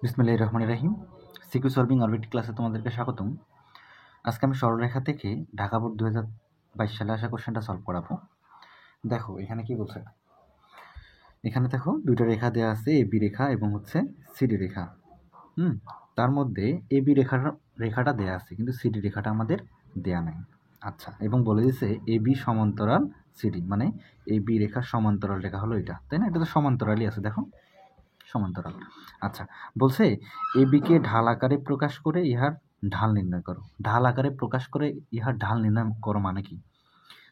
বিসমিল্লাহির রহমানির রহিম। CQ solving orbit ক্লাসে তোমাদেরকে স্বাগতম। আজকে আমি সরলরেখা থেকে ঢাকা বোর্ড 2022 সালে আসা কোশ্চেনটা সলভ করাবো। দেখো এখানে কি বলছে, এখানে দেখো দুইটা রেখা দেওয়া আছে, এবি রেখা এবং হচ্ছে সিডি রেখা। তার মধ্যে এবি রেখাটা দেয়া আছে, কিন্তু সিডি রেখাটা আমাদের দেয়া নাই। আচ্ছা, এবং বলে দিয়েছে এবি সমান্তরাল সিডি, মানে এবি রেখার সমান্তরাল রেখা হলো এটা, তাই না? এটা তো সমান্তরালই আছে, দেখো সমান্তরাল। আচ্ছা, বলছে এবিকে ঢাল আকারে প্রকাশ করে ইহার ঢাল নির্ণয় করো। ঢাল আকারে প্রকাশ করে ইহার ঢাল নির্ণয় করো মানে কি?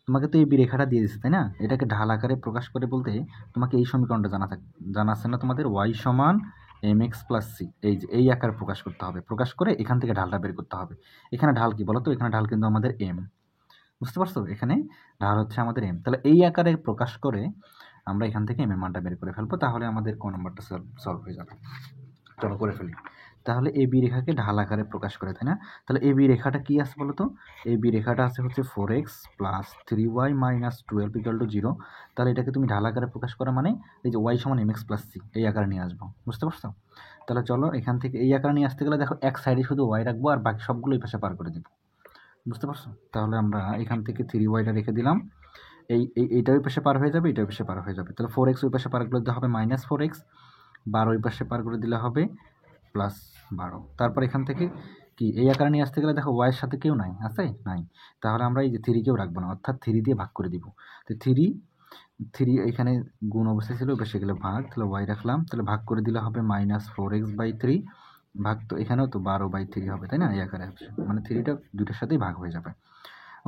তোমাকে তো এবি রেখাটা দিয়ে দিচ্ছে, তাই না? এটাকে ঢাল আকারে প্রকাশ করে বলতে তোমাকে এই সমীকরণটা জানা আছে না তোমাদের, ওয়াই সমান এম এক্স প্লাস সি, এই যে এই আকারে প্রকাশ করতে হবে। প্রকাশ করে এখান থেকে ঢালটা বের করতে হবে। এখানে ঢাল কি বলো তো? এখানে ঢাল কিন্তু আমাদের এম, বুঝতে পারছো? এখানে ঢাল হচ্ছে আমাদের এম। তাহলে এই আকারে প্রকাশ করে আমরা এখান থেকে এম এর মানটা বের করে ফেলবো, তাহলে আমাদের কোন নাম্বারটা সলভ হয়ে যাবে। চলো করে ফেলি। তাহলে এবি রেখাকে ঢাল আকারে প্রকাশ করে, তাই না? তাহলে এবি রেখাটা কি আছে বলো তো? এবি রেখাটা আছে হচ্ছে 4x plus 3y minus 12 equal two 0। তাহলে এটাকে তুমি ঢাল আকারে প্রকাশ করা মানে এই যে ওয়াই সমান mx প্লাস সি, এই আকারে নিয়ে আসবো, বুঝতে পারছো? তাহলে চলো এখান থেকে এই আকারে নিয়ে আসতে গেলে দেখো এক সাইডে শুধু ওয়াই রাখবো আর বাকি সবগুলো এই পাশে পার করে দিব, বুঝতে পারছো? তাহলে আমরা এখান থেকে 3yটা রেখে দিলাম, এইটা ওই পাশে পার হয়ে যাবে, এটা ওই পাশে পার হয়ে যাবে। তাহলে 4x ওই পাশে পার করে দিলে হবে মাইনাস 4x, 12 ওই পাশে পার করে দিলে হবে প্লাস 12। তারপর এখান থেকে কি এই আকারে নিয়ে আসতে গেলে দেখো ওয়াইয়ের সাথে কেউ নাই, আছে নাই, তাহলে আমরা এই যে 3কেও রাখবো না, অর্থাৎ 3 দিয়ে ভাগ করে দিব। তো 3 এখানে গুণ অবস্থায় ছিল, বেশি গেলে ভাগ, তাহলে ওয়াই রাখলাম, তাহলে ভাগ করে দিলে হবে মাইনাস 4x/3, ভাগ তো এখানেও তো 12/3 হবে, তাই না? এই আকারে মানে 3টা দুইটার সাথেই ভাগ হয়ে যাবে।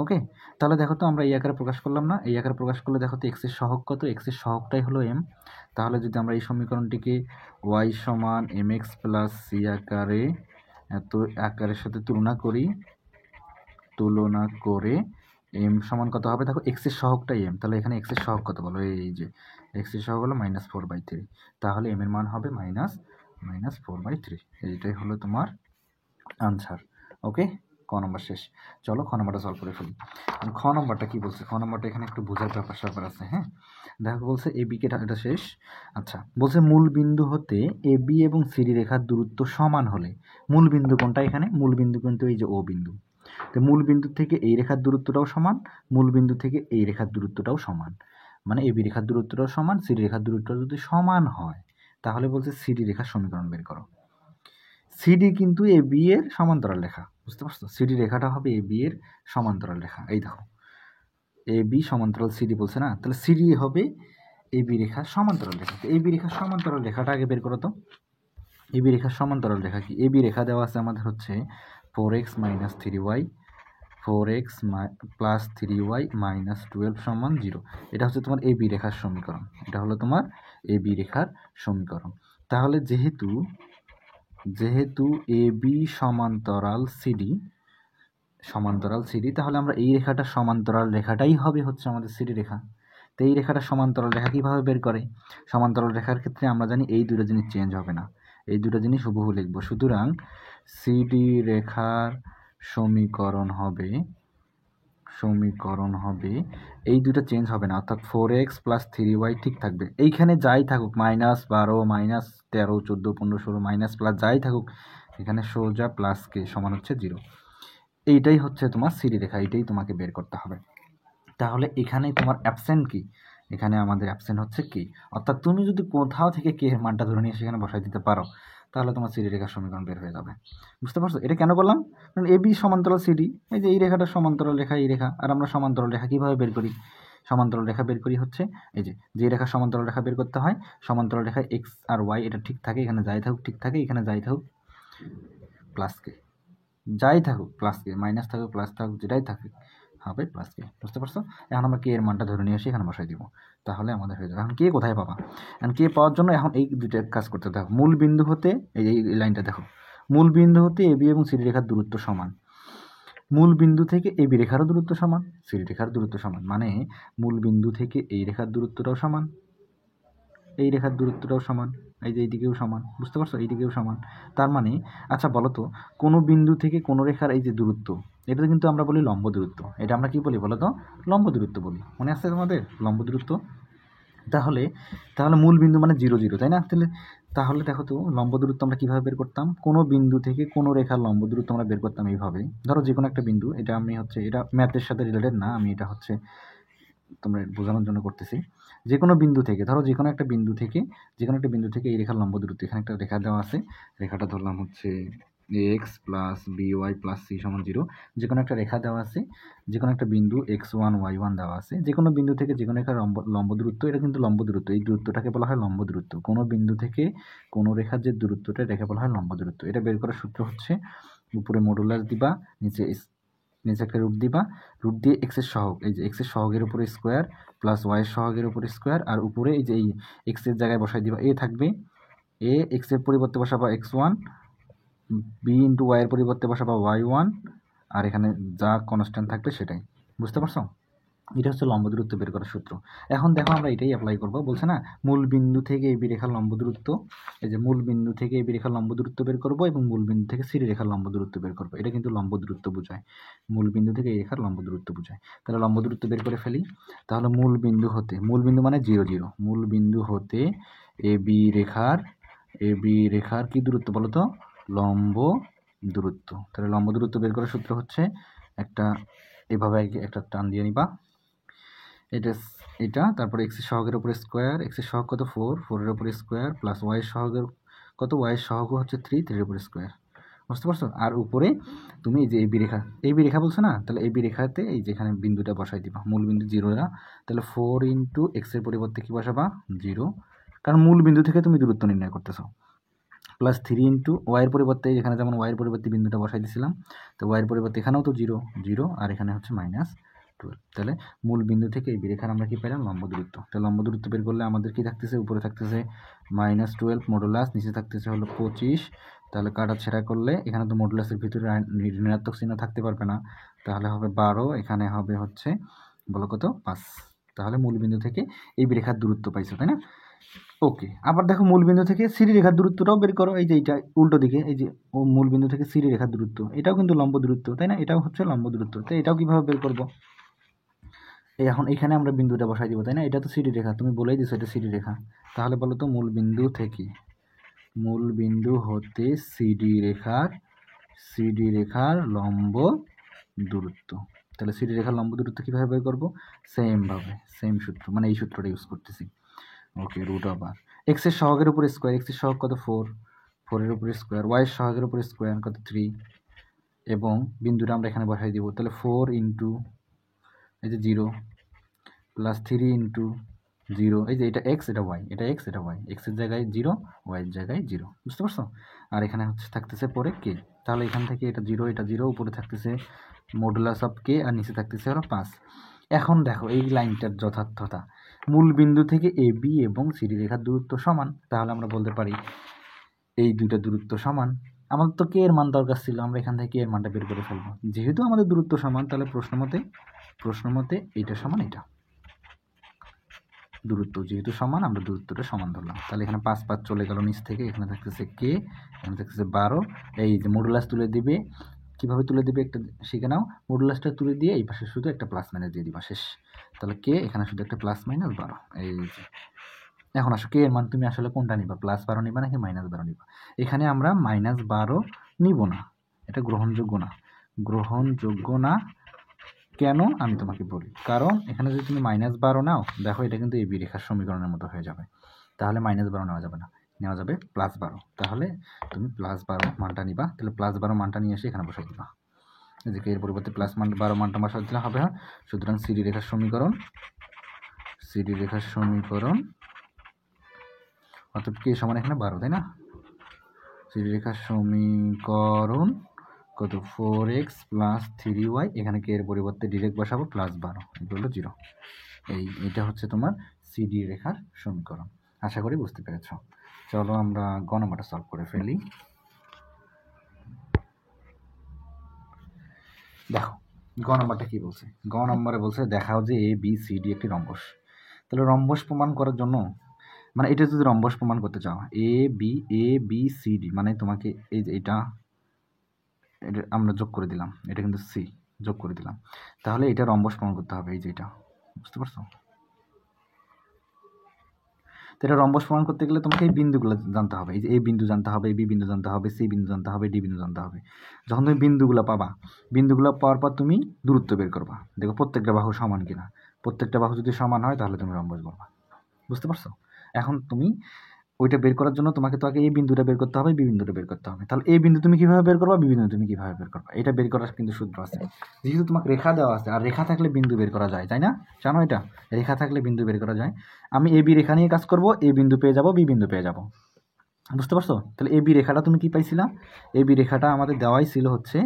ওকে, তাহলে দেখো তো আমরা এই আকারে প্রকাশ করলাম না? এই আকারে প্রকাশ করলে দেখো তো এক্সের সহগ কত? এক্সের সহগটাই হলো এম। তাহলে যদি আমরা এই সমীকরণটিকে ওয়াই সমান এম এক্স প্লাস সি আকারে এত আকারের সাথে তুলনা করে এম সমান কত হবে? দেখো এক্সের সহগটাই এম, তাহলে এখানে এক্সের সহগ কত বলো? এই যে এক্সের সহগ হলো -4/3, তাহলে এম এর মান হবে -4/3। এইটাই হলো তোমার আনসার। ওকে, ক নম্বর শেষ। চলো খ নম্বরটা সলভ করে ফেলি। খ নম্বরটা কি বলছে? খ নম্বরটা এখানে একটু বোঝার ব্যাপার আছে। হ্যাঁ, দেখো বলছে এবি কে, এটা শেষ। আচ্ছা, বলছে মূল বিন্দু হতে এবি এবং সিডি রেখার দূরত্ব সমান হলে, মূল বিন্দু কোনটা? এখানে মূল বিন্দু কিন্তু এই যে ও বিন্দু। তো মূল বিন্দু থেকে এই রেখার দূরত্বটাও সমান, মূল বিন্দু থেকে এই রেখার দূরত্বটাও সমান, মানে এবি রেখার দূরত্বটাও সমান, সিডি রেখার দূরত্বটা যদি সমান হয় তাহলে বলছে সিডি রেখার সমীকরণ বের করো। সিডি কিন্তু এ বি এর সমান্তরাল রেখা, বুঝতে পারছো? সিডি রেখাটা হবে এ বি এর সমান্তরাল রেখা। এই দেখো এ বি সমান্তরাল সিডি বলছে না, তাহলে সিডি হবে এ বি রেখার সমান্তরাল রেখা। এ বি রেখার সমান্তরাল রেখাটা আগে বের করো তো। এ বি রেখার সমান্তরাল রেখা কি? এ বি রেখা দেওয়া আছে আমাদের হচ্ছে 4x minus 3y, 4x plus 3y minus 12 সমান 0। এটা হচ্ছে তোমার এ বি রেখার সমীকরণ, এটা হলো তোমার এ বি রেখার সমীকরণ। তাহলে যেহেতু এ বি সমান্তরাল সিডি, তাহলে আমরা এই রেখাটা সমান্তরাল রেখাটাই হবে হচ্ছে আমাদের সিডি রেখা। তো এই রেখাটা সমান্তরাল রেখা কীভাবে বের করে? সমান্তরাল রেখার ক্ষেত্রে আমরা জানি এই দুটো জিনিস চেঞ্জ হবে না, এই দুটো জিনিস হুবহু লিখবো। সুতরাং সিডি রেখার সমীকরণ হবে এই দুটো চেঞ্জ হবে না, অর্থাৎ 4x প্লাস 3y ঠিক থাকবে। এইখানে যাই থাকুক, -12 -13 14 15 16 মাইনাস প্লাস যাই থাকুক, এখানে সোজা প্লাস কে সমান হচ্ছে 0। এইটাই হচ্ছে তোমার সিডি রেখা, এইটাই তোমাকে বের করতে হবে। তাহলে এখানে তোমার অ্যাবসেন্ট কি? এখানে আমাদের অ্যাবসেন্ট হচ্ছে কি, অর্থাৎ তুমি যদি কোথাও থেকে কে এর মানটা ধরে নিয়ে সেখানে বসাই দিতে পারো, তাহলে তোমার সিডি রেখার সমীকরণ বের হয়ে যাবে, বুঝতে পারছো? এটা কেন বললাম? কারণ এবি সমান্তরাল সিডি, এই যে এই রেখাটা সমান্তরাল রেখা, এই রেখা, আর আমরা সমান্তরাল রেখা কীভাবে বের করি? সমান্তরাল রেখা বের করি হচ্ছে এই যে রেখা সমান্তরাল রেখা বের করতে হয়, সমান্তরাল রেখা এক্স আর ওয়াই এটা ঠিক থাকে, এখানে যাই থাকুক ঠিক থাকে, এখানে যাই থাকুক প্লাস কে, যাই থাকুক প্লাস কে, মাইনাস থাকুক প্লাস থাকুক, যেটাই থাকে হবে প্লাস কে, বুঝতে পারছো? এখন আমরা কে এর মানটা ধরে নিয়ে এসে এখানে বসাই দিব, তাহলে আমাদের হয়ে যাবে। এখন কে কোথায় পাবা? এখন কে পাওয়ার জন্য এখন এই দুইটা কাজ করতে দেখো। মূল বিন্দু হতে এই লাইনটা দেখো, মূল বিন্দু হতে এবি এবং সিডি রেখার দূরত্ব সমান, মূল বিন্দু থেকে এবি রেখারও দূরত্ব সমান, সিডি রেখার দূরত্ব সমান, মানে মূল বিন্দু থেকে এই রেখার দূরত্বটাও সমান, এই রেখার দূরত্বটাও সমান, এই যে এইদিকেও সমান, বুঝতে পারছো? এইদিকেও সমান। তার মানে আচ্ছা বলো তো, কোনো বিন্দু থেকে কোনো রেখার এই যে দূরত্ব, এটা কিন্তু আমরা বলি লম্ব দূরত্ব। এটা আমরা কি বলি বলো তো? লম্ব দূরত্ব বলি। মনে আছে তোমাদের লম্ব দূরত্ব? তাহলে মূল বিন্দু মানে 0 0, তাই না? তাহলে তাহলে দেখো তো লম্ব দূরত্ব আমরা কীভাবে বের করতাম, কোনো বিন্দু থেকে কোনো রেখার লম্ব দূরত্ব আমরা বের করতাম এইভাবে। ধরো যে কোনো একটা বিন্দু, এটা আমি হচ্ছে এটা ম্যাথের সাথে রিলেটেড না, আমি এটা হচ্ছে তোমরা বোঝানোর জন্য করতেছি। যে কোনো বিন্দু থেকে, ধরো যে কোনো একটা বিন্দু থেকে এই রেখার লম্ব দূরত্ব, এখানে একটা রেখা দেওয়া আছে, রেখাটা ধরলাম হচ্ছে x plus b y plus c সমান 0। যে কোনো একটা রেখা দেওয়া আছে, যে কোনো একটা বিন্দু x1 y1 দেওয়া আছে, যে কোনো বিন্দু থেকে যে কোনো রেখার লম্ব দূরত্ব, এটা কিন্তু লম্ব দূরত্ব, এই দূরত্বটাকে বলা হয় লম্ব দূরত্ব। কোনো বিন্দু থেকে কোনো রেখার যে দূরত্বটা, এটাকে বলা হয় লম্ব দূরত্ব। এটা বের করার সূত্র হচ্ছে, উপরে মডুলাস দিবা, নিচে একটা রুট দিবা, রুট দিয়ে এক্সের সহগ, এই যে এক্সের সহগের উপরে স্কোয়ার প্লাস ওয়াইয়ের সহগের উপরে স্কোয়ার, আর উপরে এই যে এই এক্সের জায়গায় বসাই দিবা এ থাকবে, এ এক্সের পরিবর্তে বসাবা x1, বি ইন্টু ওয়াইয়ের পরিবর্তে বসাবা y1, আর এখানে যা কনস্ট্যান্ট থাকবে সেটাই। বুঝতে পারছো? এটা হচ্ছে লম্ব দূরত্ব বের করার সূত্র। এখন দেখো আমরা এটাই অ্যাপ্লাই করবো। বলছে না মূল বিন্দু থেকে এই রেখার লম্ব দূরত্ব, এই যে মূল বিন্দু থেকে এই রেখার লম্ব দূরত্ব বের করবো এবং মূল বিন্দু থেকে সিডি রেখার লম্ব দূরত্ব বের করবো। এটা কিন্তু লম্ব দূরত্ব বোঝায়, মূল বিন্দু থেকে এই রেখার লম্ব দূরত্ব বোঝায়। তাহলে লম্ব দূরত্ব বের করে ফেলি। তাহলে মূল বিন্দু মানে 0 0, মূল বিন্দু হতে এ বি রেখার কি দূরত্ব বলো তো? লম্ব দূরত্ব। তাহলে লম্ব দূরত্ব বের করার সূত্র হচ্ছে একটা এভাবে একটা টান দিয়ে নিবা, এটা তারপরে এক্স এর সহগের উপরে স্কোয়ার, এক্স এর সহগ কত 4, 4 এর উপরে স্কোয়ার প্লাস ওয়াই এর সহগের কত, ওয়াই এর সহগ হচ্ছে 3, 3 এর উপরে স্কোয়ার। বুঝতে পারছো? আর উপরে তুমি এই যে এবি রেখা বলছো না, তাহলে এবি রেখাতে এই যে এখানে বিন্দুটা বসাই দিবা, মূল বিন্দু 0 না, তাহলে 4 ইন্টু এক্স এর পরিবর্তে কি বসাবা 0, কারণ মূল বিন্দু থেকে তুমি দূরত্ব নির্ণয় করতেছো, প্লাস 3 ইন্টু ওয়াইয়ের পরিবর্তে, এখানে যেমন ওয়াইয়ের পরিবর্তে বিন্দুটা বসাই দিয়েছিলাম, তো ওয়াইয়ের পরিবর্তে এখানেও তো 0 0, আর এখানে হচ্ছে -12। তাহলে মূল বিন্দু থেকে এই রেখার আমরা কি পেলাম? লম্ব দূরত্ব। তাহলে লম্ব দূরত্ব বের করলে আমাদের কি থাকতেছে? উপরে থাকতেছে -12 মডুলাস, নিচে থাকতেছে হলো 25। তাহলে কাটা ছেঁড়া করলে এখানে তো মডুলাসের ভিতরে ঋণাত্মক চিহ্ন থাকতে পারবে না, তাহলে হবে 12, এখানে হবে হচ্ছে বলো কত 5। তাহলে মূল বিন্দু থেকে এই রেখার দূরত্ব পাইছো, তাই না? ওকে, আবার দেখো মূল বিন্দু থেকে সিডি রেখার দূরত্বটাও বের করো। এই যে এটা উল্টো দিকে, এই যে ও মূল বিন্দু থেকে সিডি রেখার দূরত্ব, এটাও কিন্তু লম্ব দূরত্ব, তাই না? এটাও হচ্ছে লম্ব দূরত্ব। তো এটাও কিভাবে বের করব? এখন এখানে আমরা বিন্দুটা বসাই দিব, তাই না? এটা তো সিডি রেখা, তুমি বলেই দিছো এটা সিডি রেখা। তাহলে বলো তো মূল বিন্দু হতে সিডি রেখার লম্ব দূরত্ব। তাহলে সিডি রেখার লম্ব দূরত্ব কিভাবে বের করব? সেম সূত্র, মানে এই সূত্রটা ইউজ করতেছি। ওকে, রুট ওভার এক্স এর সহগের উপরে স্কোয়ার, এক্স এর সহগ কত 4, 4 এর উপরে স্কোয়ার, ওয়াই এর সহগের উপরে স্কোয়ার কত 3, এবং বিন্দুটা আমরা এখানে বসাই দিব। তাহলে 4 ইন্টু এই যে 0 প্লাস 3 ইন্টু 0, এই যে এটা এক্স এটা ওয়াই, এটা এক্স এটা ওয়াই, এক্স এর জায়গায় 0, ওয়াই এর জায়গায় 0। বুঝতে পারছো? আর এখানে হচ্ছে থাকতেছে পরে কে। তাহলে এখান থেকে এটা 0, উপরে থাকতেছে মডুলাস অফ কে, আর নিচে থাকতেছে হলো 5। এখন দেখো এই লাইনটার যথার্থতা, মূল বিন্দু থেকে এ বি এবং সিডি রেখার দূরত্ব সমান, তাহলে আমরা বলতে পারি এই দুইটা দূরত্ব সমান। আমাদের তো কে এর মান দরকার ছিল, আমরা এখান থেকে কে এর মানটা বের করে ফেলবো। যেহেতু আমাদের দূরত্ব সমান, তাহলে প্রশ্ন মতে এইটা সমান এটা, দূরত্ব যেহেতু সমান আমরা দূরত্বটা সমান ধরলাম। তাহলে এখানে 5 5 চলে গেল নিচ থেকে, এখানে থাকতেছে কে, এখানে থাকতেছে 12। এই যে মডুলাস তুলে দিবে, কিভাবে তুলে দিবে একটা শিখে নাও। মডুলাসটা তুলে দিয়ে এই পাশে শুধু একটা প্লাস মাইনাস দিয়ে দিবা, শেষ। তাহলে কে এখানে শুধু একটা +-12। এই যে এখন আসো কে এর মান তুমি আসলে কোনটা নিবা, +12 নিবা নাকি -12 নিবা? এখানে আমরা -12 নিব না, এটা গ্রহণযোগ্য না। কেন আমি তোমাকে বলি, কারণ এখানে যদি তুমি -12 নাও, দেখো এটা কিন্তু এই বি রেখার সমীকরণের মতো হয়ে যাবে। তাহলে -12 নেওয়া যাবে না, নেওয়া যাবে +12। তাহলে তুমি +12 মানটা নিবা। তাহলে +12 মানটা নিয়ে এসে এখানে বসাই দিবা, এদিকে এর পরিবর্তে +12 মানটা বসাই দিলে হবে। সুতরাং সিডি রেখার সমীকরণ অর্থাৎ কে সমান এখানে 12, তাই না? সিডি রেখার সমীকরণ কত 4x + 3y, এখানে কে এর পরিবর্তে ডিরেক্ট বসাবো +12 এগুলো 0। এইটা হচ্ছে তোমার সিডি রেখার সমীকরণ। আশা করি বুঝতে পেরেছ। চলো আমরা গ নম্বরটা সলভ করে ফেলি। দেখো গ নম্বরটা কি বলছে। গ নম্বরে বলছে দেখাও যে এ বি সি ডি একটি রম্বস। তাহলে রম্বস প্রমাণ করার জন্য, মানে এটা যদি রম্বস প্রমাণ করতে চাও, এ বি সি ডি, মানে তোমাকে এই যে এটা আমরা যোগ করে দিলাম, এটা কিন্তু সি যোগ করে দিলাম, তাহলে এটা রম্বস প্রমাণ করতে হবে। এই যে এটা, বুঝতে পারছো? তো এটা রম্বস প্রমাণ করতে গেলে তোমাকে এই বিন্দুগুলো জানতে হবে। এই যে এই বিন্দু জানতে হবে, বি বিন্দু জানতে হবে, সি বিন্দু জানতে হবে, ডি বিন্দু জানতে হবে। যখন তুমি বিন্দুগুলো পাবা, বিন্দুগুলো পাওয়ার পর তুমি দূরত্ব বের করবা, দেখো প্রত্যেকটা বাহু সমান কিনা। প্রত্যেকটা বাহু যদি সমান হয় তাহলে তুমি রম্বস বলবা। বুঝতে পারছো? এখন তুমি ওইটা বের করার জন্য তোমাকে তো আগে এই বিন্দুটা বের করতে হবে, বি বিন্দুটা বের করতে হবে। তাহলে এই বিন্দু তুমি কিভাবে বের করবা, বি বিন্দু তুমি কিভাবে বের করবা, এটা বের করার কিন্তু সূত্র আছে। যেহেতু তোমাকে রেখা দেওয়া আছে, আর রেখা থাকলে বিন্দু বের করা যায়, তাই না? জানো এটা, রেখা থাকলে বিন্দু বের করা যায়। আমি এ বি রেখা নিয়ে কাজ করব, এ বিন্দু পেয়ে যাব, বি বিন্দু পেয়ে যাব। বুঝতে পারছো? তাহলে এ বি রেখাটা তুমি কি পাইছিলা? এ বি রেখাটা আমাদের দেওয়াই ছিল হচ্ছে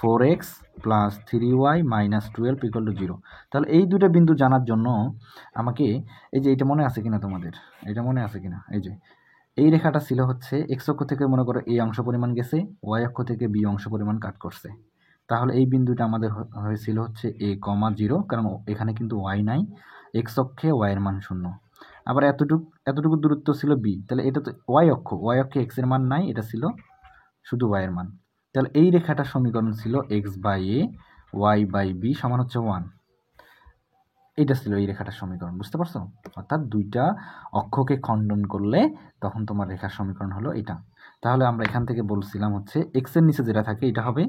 4x plus 3y minus 12 equal two 0। তাহলে এই দুটো বিন্দু জানার জন্য আমাকে এই যে এটা মনে আছে কিনা তোমাদের, এটা মনে আছে কিনা, এই যে এই রেখাটা ছিল হচ্ছে এক্স অক্ষ থেকে মনে করো এই অংশ পরিমাণ গেছে, ওয়াই অক্ষ থেকে বি অংশ পরিমাণ কাট করছে। তাহলে এই বিন্দুটা আমাদের হয়েছিল হচ্ছে a, 0, কারণ এখানে কিন্তু ওয়াই নাই, এক্স অক্ষে ওয়াইয়ের মান 0। আবার এতটুকু দূরত্ব ছিল বি, তাহলে এটা তো ওয়াই অক্ষে এক্স এর মান নাই, এটা ছিল শুধু ওয়াইয়ের মান। তাহলে এই রেখাটার সমীকরণ ছিল x by a y by b সমান হচ্ছে 1। এটা ছিল এই রেখাটার সমীকরণ। বুঝতে পারছো? অর্থাৎ দুইটা অক্ষকে খণ্ডন করলে তখন তোমার রেখার সমীকরণ হলো এটা। তাহলে আমরা এখান থেকে বলছিলাম হচ্ছে এক্স এর নিচে যেটা থাকে এটা হবে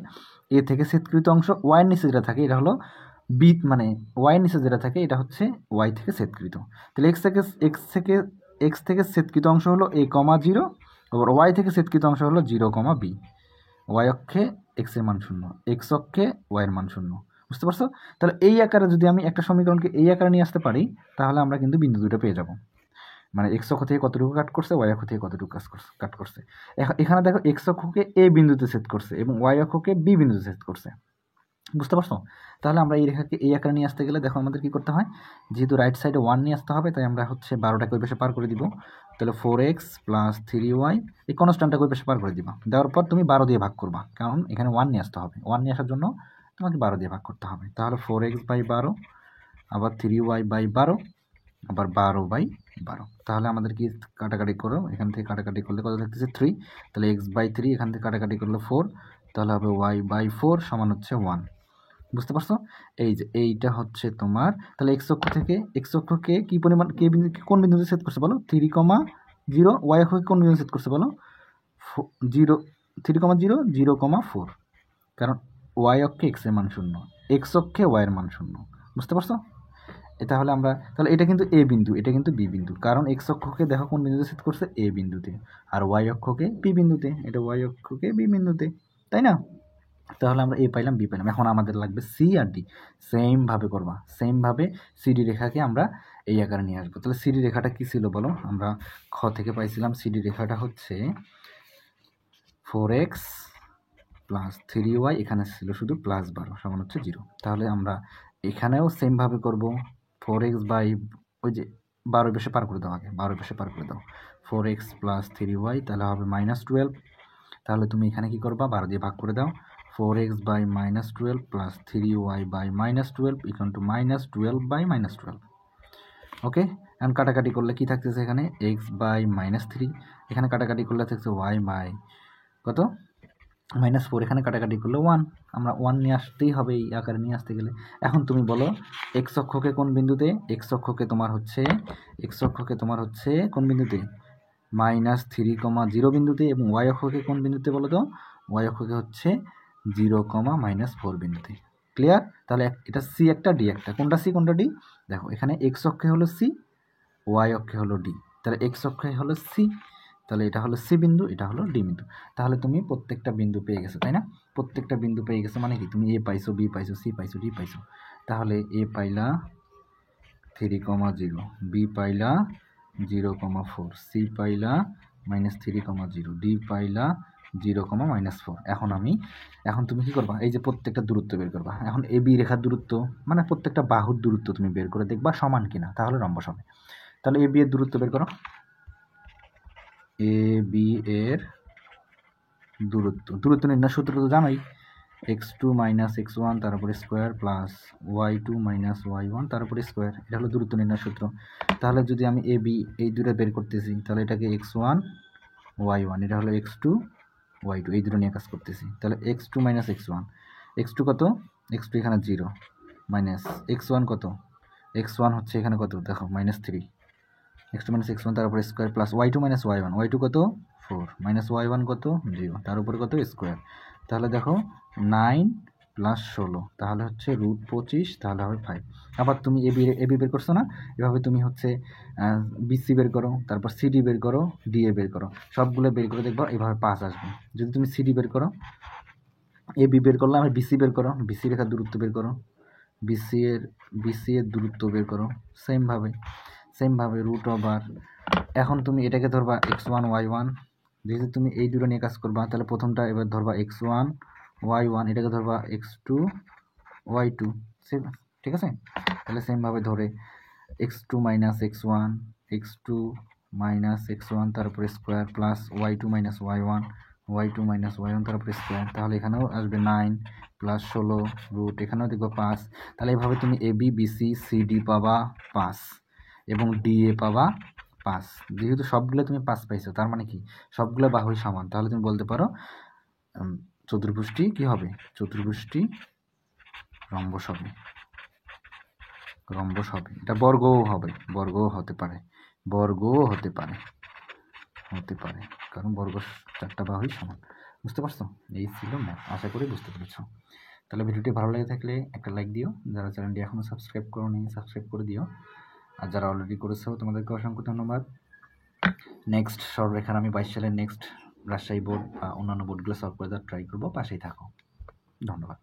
এ থেকে ছেদকৃত অংশ, ওয়াই এর নিচে যেটা থাকে এটা হলো বি, মানে ওয়াই এর নিচে যেটা থাকে এটা হচ্ছে ওয়াই থেকে ছেদকৃত। তাহলে এক্স থেকে ছেদকৃত অংশ হলো a, 0, আবার ওয়াই থেকে ছেদকৃত অংশ হলো 0, বি। ওয়াই অক্ষে এক্স এর মান 0, এক্স অক্ষে ওয়াই এর মান 0। বুঝতে পারছো? তাহলে এই আকারে যদি আমি একটা সমীকরণকে এই আকারে নিয়ে আসতে পারি তাহলে আমরা কিন্তু বিন্দু দুটো পেয়ে যাব। মানে এক্স অক্ষ থেকে কতটুকু কাট করছে, ওয়াই অক্ষ থেকে কতটুকু কাট করছে। এখানে দেখো এক্স অক্ষকে এ বিন্দুতে ছেদ করছে এবং ওয়াই অক্ষকে বি বিন্দুতে ছেদ করছে। বুঝতে পারছো? তাহলে আমরা এই রেখাকে এই আকারে নিয়ে আসতে গেলে দেখো আমাদের কি করতে হয়, যেহেতু রাইট সাইডে 1 নিয়ে আসতে হবে তাই আমরা হচ্ছে 12টাকে ওই পাশে পার করে দিব। তাহলে 4x প্লাস 3y এই কনস্ট্যান্টটাকে ওই পাশে পার করে দিবা। দেওয়ার পর তুমি 12 দিয়ে ভাগ করবা, কারণ এখানে 1 নিয়ে আসতে হবে। 1 নিয়ে আসার জন্য তোমাকে 12 দিয়ে ভাগ করতে হবে। তাহলে 4x বাই 12, আবার 3y বাই 12, আবার 12/12। তাহলে আমাদের কি কাটাকাটি করো, এখান থেকে কাটাকাটি করলে কত থাকতেছে 3। তাহলে x/3, এখান থেকে কাটাকাটি করলে 4, তাহলে হবে y/4 সমান হচ্ছে 1। বুঝতে পারছো? এই যে এইটা হচ্ছে তোমার, তাহলে এক্স অক্ষকে কি পরিমাণ কোন বিন্দুতে সেট করছে বলো, 3,0, ওয়াই অক্ষকে কোন বিন্দুতে সেট করছে বলো, 0, 3,0, 0,4, কারণ ওয়াই অক্ষে এক্স এর মান 0, এক্স অক্ষে ওয়াই এর মান 0। বুঝতে পারছো? তাহলে আমরা তাহলে এটা কিন্তু এ বিন্দু, এটা কিন্তু বি বিন্দু, কারণ এক্স অক্ষকে দেখো কোন বিন্দুতে সেট করছে, এ বিন্দুতে, আর ওয়াই অক্ষকে বি বিন্দুতে, এটা ওয়াই অক্ষকে বি বিন্দুতে, তাই না? তাহলে আমরা এ পাইলাম, বি পাইলাম। এখন আমাদের লাগবে সি আর ডি। সেমভাবে করবা, সেমভাবে সিডি রেখাকে আমরা এই আকারে নিয়ে আসবো। তাহলে সিডি রেখাটা কি ছিল বলো, আমরা খ থেকে পাইছিলাম সিডি রেখাটা হচ্ছে 4x প্লাস 3y, এখানে ছিল শুধু +12 সমান হচ্ছে 0। তাহলে আমরা এখানেও সেমভাবে করবো, 4x বাই ওই যে 12 বেশি পার করে দাও, আগে 12 বেশি পার করে দাও, 4x প্লাস 3y তাহলে হবে -12। তাহলে তুমি এখানে কি করবা, 12 দিয়ে ভাগ করে দাও, 4x by -12 plus 3y by -12 equal to -12/-12। Okay, এখন কাটাকাটি করলে কি থাকতেছে এখানে, x বাই -3, এখানে কাটাকাটি করলে থাকছে y বাই কত -4, এখানে কাটাকাটি করলে 1। আমরা 1 নিয়ে আসতেই হবে এই আকারে নিয়ে আসতে গেলে। এখন তুমি বলো এক্স অক্ষকে কোন বিন্দুতে, এক্স অক্ষকে তোমার হচ্ছে কোন বিন্দুতে, -3,0 বিন্দুতে, এবং ওয়াই অক্ষকে কোন বিন্দুতে বলো তো, ওয়াই অক্ষকে হচ্ছে 0, -4 বিন্দুতে। ক্লিয়ার? তাহলে এটা সি একটা, ডি একটা। কোনটা সি কোনটা ডি? দেখো এখানে এক্স অক্ষে হলো সি, ওয়াই অক্ষে হলো ডি। তাহলে এক্স অক্ষে হলো সি, তাহলে এটা হলো সি বিন্দু, এটা হলো ডি বিন্দু। তাহলে তুমি প্রত্যেকটা বিন্দু পেয়ে গেছো, তাই না? প্রত্যেকটা বিন্দু পেয়ে গেছো মানে কি, তুমি এ পাইছো, বি পাইছো, সি পাইছো, ডি পাইছো। তাহলে এ পাইলা 3,0, বি পাইলা 0,4, সি পাইলা -3,0, ডি পাইলা 0, -4। এখন তুমি কি করবা, এই যে প্রত্যেকটা দূরত্ব বের করবা। এখন এ বি রেখার দূরত্ব মানে প্রত্যেকটা বাহুর দূরত্ব তুমি বের করে দেখবা সমান কিনা, তাহলে রম্বস হবে। তাহলে এ বি এর দূরত্ব বের করো, এ বি এর দূরত্ব নির্ণয় সূত্র তো জানোই, x2 - x1 তার উপরে স্কোয়ার প্লাস y2 - y1 তার উপরে স্কোয়ার, এটা হলো দূরত্ব নির্ণয় সূত্র। তাহলে যদি আমি এ বি এই দুটো বের করতেছি তাহলে এটাকে x1 y1, এটা হলো x2 y2, এই দুটো নিয়ে কাজ করতেছি। তাহলে x2 - x1, x2 কত, x2 এখানে 0, মাইনাস x1 কত, x1 হচ্ছে এখানে কত দেখো -3, x2 মাইনাস x1 তার উপরে square plus y2 minus y1, y2 কত 4 মাইনাস y1 কত 0, তার উপরে কত স্কোয়ার। তাহলে দেখো 9 প্লাস 16, তাহলে হচ্ছে √25, তাহলে হবে 5। আবার তুমি এবি বের করছো না, এভাবে তুমি হচ্ছে বিসি বের করো, তারপর সিডি বের করো, ডিএ বের করো, সবগুলো বের করে দেখবা এভাবে 5 আসবে। যদি তুমি সিডি বের করো, এবি বের করলে আমি বিসি বের করো, বিসি রেখার দূরত্ব বের করো, বিসি এর দূরত্ব বের করো, সেমভাবে রুট ওভার। এখন তুমি এটাকে ধরবা x1 y1, যেহেতু তুমি এই দুটো নিয়ে কাজ করবা, তাহলে প্রথমটা এবার ধরবা x1 y1, এটাকে ধরবা x2 y2, ঠিক আছে। তাহলে সেমভাবে ধরে x2 মাইনাস x1 তারপরে square plus y2 minus y1 তারপরে স্কোয়ার, তাহলে এখানেও আসবে 9 প্লাস 16 রুট, এখানেও দেখবো 5। তাহলে এভাবে তুমি এবি বিসি সিডি পাবা 5 এবং ডিএ পাবা 5। যেহেতু সবগুলো তুমি 5 পাইছো, তার মানে কি সবগুলো বাহুই সমান, তাহলে তুমি বলতে পারো চতুর্ভুজটি কি হবে, চতুর্ভুজটি রম্বস হবে। এটা বর্গও হতে পারে, কারণ বর্গ 4টা বাহুই সমান। বুঝতে পারছো? এই ছিল ম্যাথ, আশা করি বুঝতে পেরেছো। তাহলে ভিডিওটি ভালো লেগে থাকলে একটা লাইক দিও, যারা চ্যানেলটি এখনও সাবস্ক্রাইব করোনি সাবস্ক্রাইব করে দিও, আর যারা অলরেডি করেছো তোমাদেরকে অসংখ্য ধন্যবাদ। নেক্সট সরলরেখার আমি 22 সালের নেক্সট রাজশাহী বোর্ড বা অন্যান্য বোর্ডগুলো সলভ করে দেওয়ার ট্রাই করবো, পাশেই থাকো। ধন্যবাদ।